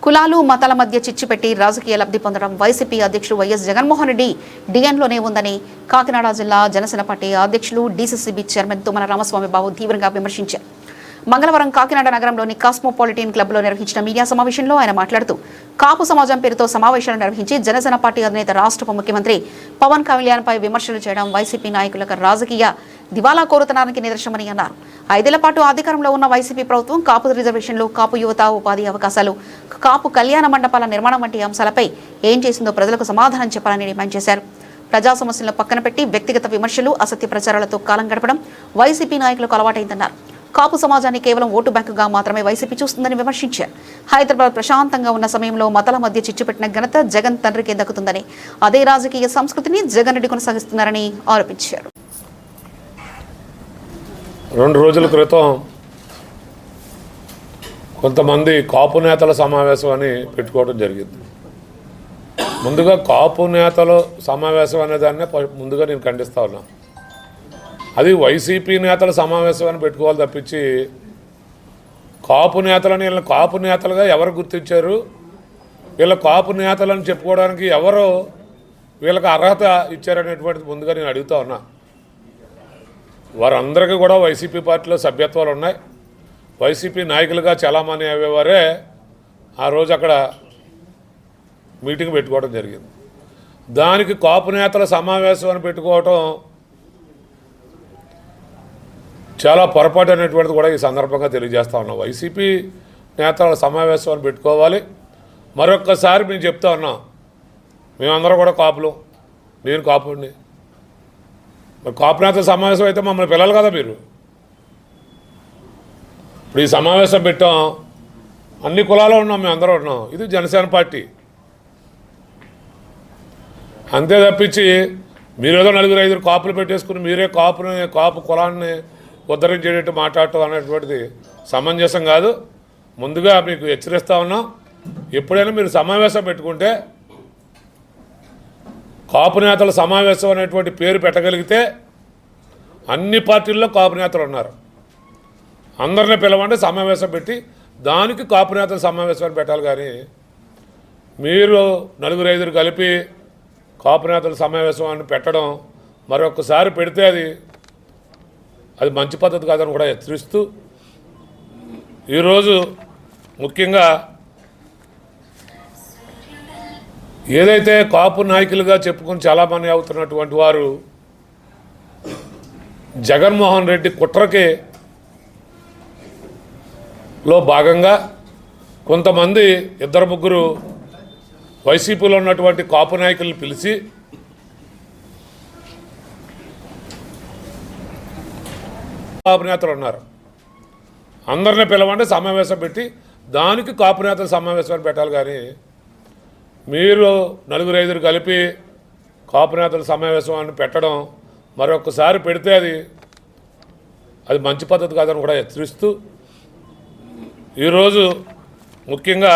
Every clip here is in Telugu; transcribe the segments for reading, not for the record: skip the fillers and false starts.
కులాలు మతాల మధ్య చిచ్చుపెట్టి రాజకీయ లబ్ధి పొందడం వైసీపీ అధ్యక్షుడు వైఎస్ జగన్మోహన్ రెడ్డి డిఎన్లోనే ఉందని కాకినాడ జిల్లా జనసేన పార్టీ అధ్యక్షులు డీసీసీబీ చైర్మన్ తుమ్మల రామస్వామి బాబు తీవ్రంగా విమర్శించారు. మంగళవారం కాకినాడ నగరంలోని కాస్మోపాలిటన్ క్లబ్లో నిర్వహించిన మీడియా సమావేశంలో ఆయన మాట్లాడుతూ కాపు సమాజం పేరుతో సమావేశాలు నిర్వహించి జనసేన పార్టీ అధినేత రాష్ట్ర ఉప ముఖ్యమంత్రి పవన్ కళ్యాణ్పై విమర్శలు చేయడం వైసీపీ నాయకులకు రాజకీయ దివాలా కోరుతనానికి నిదర్శనమని అన్నారు. 5 ఏళ్ల పాటు అధికారంలో ఉన్న వైసీపీ ప్రభుత్వం కాపు రిజర్వేషన్లు, కాపు యువత ఉపాధి అవకాశాలు, కాపు కళ్యాణ మండపాల నిర్మాణం వంటి అంశాలపై ఏం చేసిందో ప్రజలకు సమాధానం చెప్పాలని డిమాండ్ చేశారు. ప్రజా సమస్యలను పక్కన పెట్టి వ్యక్తిగత విమర్శలు, అసత్య ప్రచారాలతో కాలం గడపడం వైసీపీ నాయకులకు అలవాటైందన్నారు. కాపు సమాజాన్ని కేవలం ఓటు బ్యాంకుగా మాత్రమే వైసీపీ చూస్తుందని విమర్శించారు. హైదరాబాద్ ప్రశాంతంగా ఉన్న సమయంలో మతాల మధ్య చిచ్చుపెట్టిన ఘనత జగన్ తండ్రికి దక్కుతుందని, అదే రాజకీయ సంస్కృతిని జగన్ రెడ్డి కొనసాగిస్తున్నారని ఆరోపించారు. 2 రోజుల క్రితం కొంతమంది కాపు నేతల సమావేశం అని పెట్టుకోవడం జరిగింది. ముందుగా కాపు నేతల సమావేశం అనే దాన్నే ముందుగా నేను ఖండిస్తా ఉన్నా. అది వైసీపీ నేతల సమావేశం అని పెట్టుకోవాలి తప్పించి కాపు నేతలని వీళ్ళని కాపు నేతలుగా ఎవరు గుర్తించారు, వీళ్ళ కాపు నేతలని చెప్పుకోవడానికి ఎవరు వీళ్ళకి అర్హత ఇచ్చారనేటువంటిది ముందుగా నేను అడుగుతా ఉన్నా. వారందరికీ కూడా వైసీపీ పార్టీలో సభ్యత్వాలు ఉన్నాయి. వైసీపీ నాయకులుగా చాలామంది అయ్యేవారే ఆ రోజు అక్కడ మీటింగ్ పెట్టుకోవడం జరిగింది. దానికి కాపు నేతల సమావేశం అని పెట్టుకోవటం చాలా పొరపాటు అనేటువంటిది కూడా ఈ సందర్భంగా తెలియజేస్తా ఉన్నాం. వైసీపీ నేతల సమావేశం అని పెట్టుకోవాలి. మరొక్కసారి మేము చెప్తా ఉన్నాం, మేమందరం కూడా కాపులు, నేను కాపుడిని. మరి కాపు నేతల సమావేశం అయితే మమ్మల్ని పిల్లలు కదా మీరు. ఇప్పుడు ఈ సమావేశం పెట్టాం, అన్ని కులాలు ఉన్నాం, మేము అందరూ ఉన్నాం. ఇది జనసేన పార్టీ. అంతే తప్పించి మీరేదో 4-5 కాపులు పెట్టేసుకుని మీరే కాపు కులాన్ని ఉద్ధరించేటట్టు మాట్లాడటం అనేటువంటిది సమంజసం కాదు. ముందుగా మీకు హెచ్చరిస్తా ఉన్నాం, ఎప్పుడైనా మీరు సమావేశం పెట్టుకుంటే కాపు నేతల సమావేశం అనేటువంటి పేరు పెట్టగలిగితే అన్ని పార్టీల్లో కాపు నేతలు ఉన్నారు. అందరినీ పిలవండి, సమావేశం పెట్టి దానికి కాపు నేతల సమావేశం పెట్టాలి. కానీ మీరు 4-5 కలిపి కాపు నేతల సమావేశం అని పెట్టడం మరొకసారి పెడితే అది మంచి పద్ధతి కాదని కూడా హెచ్చరిస్తూ, ఈరోజు ముఖ్యంగా ఏదైతే కాపు నాయకులుగా చెప్పుకుని చాలామంది అవుతున్నటువంటి వారు జగన్మోహన్ రెడ్డి కుట్రకి లో భాగంగా కొంతమంది 2-3 వైసీపీలో ఉన్నటువంటి కాపు నాయకులను పిలిచి కాపు నేతలు ఉన్నారు, అందరినీ పిలవండి, సమావేశం పెట్టి దానికి కాపు నేతల సమావేశం పెట్టాలి. కానీ మీరు 4-5 కలిపి కాపు నేతల సమావేశం అని పెట్టడం మరొకసారి పెడితే అది మంచి పద్ధతి కాదని కూడా హెచ్చరిస్తూ, ఈరోజు ముఖ్యంగా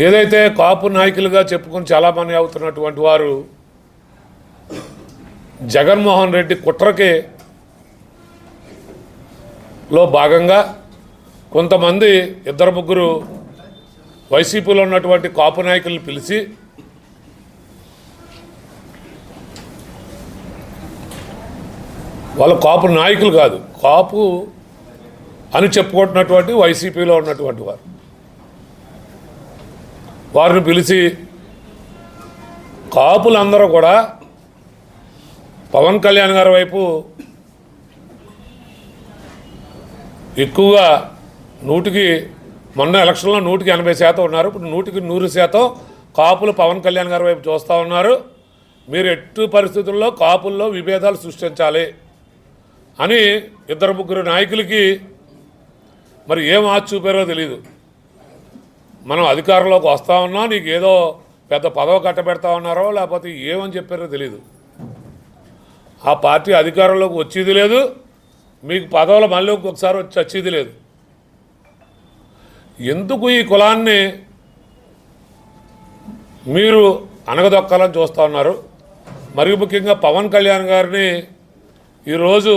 ఏదైతే కాపు నాయకులుగా చెప్పుకుని చాలామంది అవుతున్నటువంటి వారు జగన్మోహన్ రెడ్డి కుట్రకి లో భాగంగా కొంతమంది 2-3 వైసీపీలో ఉన్నటువంటి కాపు నాయకులను పిలిచి వాళ్ళు కాపు నాయకులు కాదు, కాపు అని చెప్పుకుంటున్నటువంటి వైసీపీలో ఉన్నటువంటి వారిని పిలిచి కాపులందరూ కూడా పవన్ కళ్యాణ్ గారి వైపు ఎక్కువగా మొన్న ఎలక్షన్లో 180% ఉన్నారు. ఇప్పుడు 100% కాపులు పవన్ కళ్యాణ్ గారి వైపు చూస్తూ ఉన్నారు. మీరు ఎట్టి పరిస్థితుల్లో కాపుల్లో విభేదాలు సృష్టించాలి అని 2-3 నాయకులకి మరి ఏం ఆశ చూపారో తెలియదు. మనం అధికారంలోకి వస్తూ ఉన్నాం, నీకు ఏదో పెద్ద పదవి కట్టబెడతా ఉన్నారో లేకపోతే ఏమని చెప్పారో తెలియదు. ఆ పార్టీ అధికారంలోకి వచ్చేది లేదు, మీకు పదవుల మళ్ళీ ఒకసారి వచ్చేది లేదు. ఎందుకు ఈ కులాన్ని మీరు అనగదొక్కాలని చూస్తూ ఉన్నారు? మరి ముఖ్యంగా పవన్ కళ్యాణ్ గారిని ఈరోజు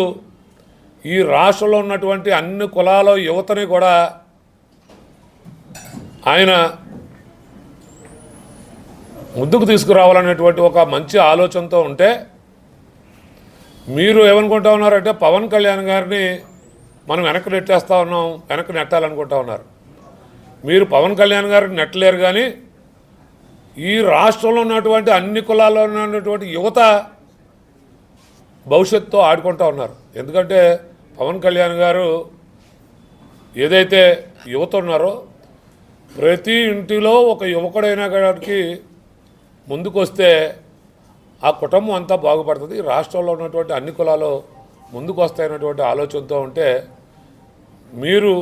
ఈ రాష్ట్రంలో ఉన్నటువంటి అన్ని కులాల యువతని కూడా ఆయన ముందుకు తీసుకురావాలనేటువంటి ఒక మంచి ఆలోచనతో ఉంటే మీరు ఏమనుకుంటా ఉన్నారంటే పవన్ కళ్యాణ్ గారిని మనం వెనక్కి నెట్టేస్తూ ఉన్నాం, వెనక్కి నెట్టాలనుకుంటా ఉన్నారు. మీరు పవన్ కళ్యాణ్ గారిని నెట్టలేరు, కానీ ఈ రాష్ట్రంలో ఉన్నటువంటి అన్ని కులాల్లో ఉన్నటువంటి యువత భవిష్యత్తుతో ఆడుకుంటూ ఉన్నారు. ఎందుకంటే పవన్ కళ్యాణ్ గారు ఏదైతే యువత ఉన్నారో ప్రతి ఇంటిలో ఒక యువకుడైన గారికి ముందుకు వస్తే ఆ కుటుంబం అంతా బాగుపడుతుంది, రాష్ట్రంలో ఉన్నటువంటి అన్ని కులాలు ముందుకు వస్తాయన్నటువంటి ఆలోచనతో ఉంటే మీరు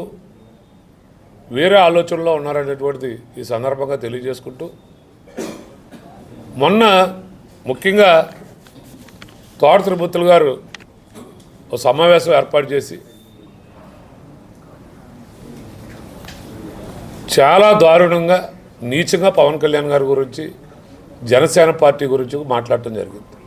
వేరే ఆలోచనలో ఉన్నారనేటువంటిది ఈ సందర్భంగా తెలియజేసుకుంటూ, మొన్న ముఖ్యంగా తోట తిరుపతులు గారు ఒక సమావేశం ఏర్పాటు చేసి చాలా దారుణంగా నీచంగా పవన్ కళ్యాణ్ గారి గురించి, జనసేన పార్టీ గురించి మాట్లాడటం జరిగింది.